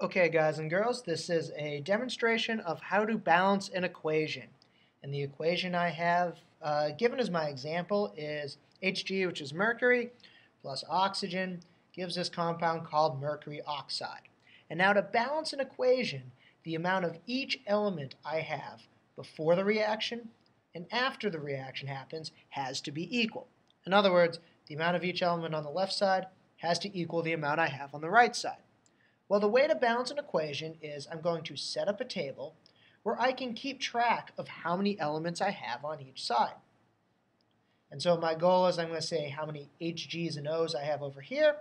Okay, guys and girls, this is a demonstration of how to balance an equation. And the equation I have given as my example is Hg, which is mercury, plus oxygen, gives this compound called mercury oxide. And now to balance an equation, the amount of each element I have before the reaction and after the reaction happens has to be equal. In other words, the amount of each element on the left side has to equal the amount I have on the right side. Well, the way to balance an equation is I'm going to set up a table where I can keep track of how many elements I have on each side. And so my goal is I'm going to say how many Hg's and O's I have over here,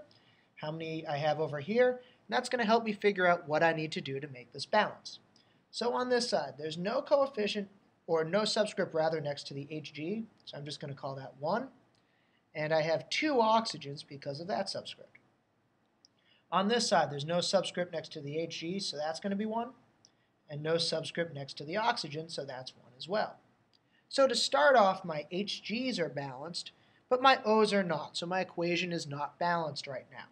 how many I have over here, and that's going to help me figure out what I need to do to make this balance. So on this side, there's no coefficient, or no subscript rather, next to the Hg, so I'm just going to call that 1. And I have 2 oxygens because of that subscript. On this side, there's no subscript next to the Hg, so that's going to be 1, and no subscript next to the oxygen, so that's 1 as well. So to start off, my Hg's are balanced, but my O's are not, so my equation is not balanced right now.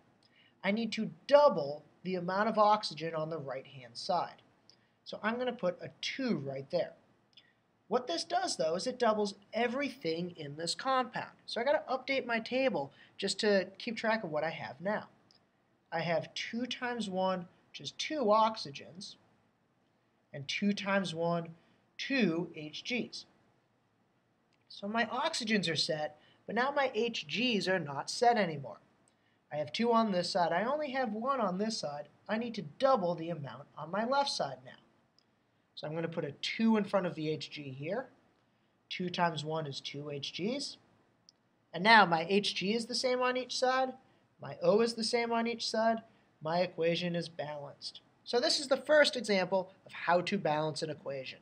I need to double the amount of oxygen on the right-hand side. So I'm going to put a 2 right there. What this does, though, is it doubles everything in this compound. So I got to update my table just to keep track of what I have now. I have 2 times 1, which is 2 oxygens, and 2 times 1, 2 Hg's. So my oxygens are set, but now my Hg's are not set anymore. I have 2 on this side. I only have 1 on this side. I need to double the amount on my left side now. So I'm going to put a 2 in front of the Hg here. 2 times 1 is 2 Hg's. And now my Hg is the same on each side. My O is the same on each side. My equation is balanced. So this is the first example of how to balance an equation.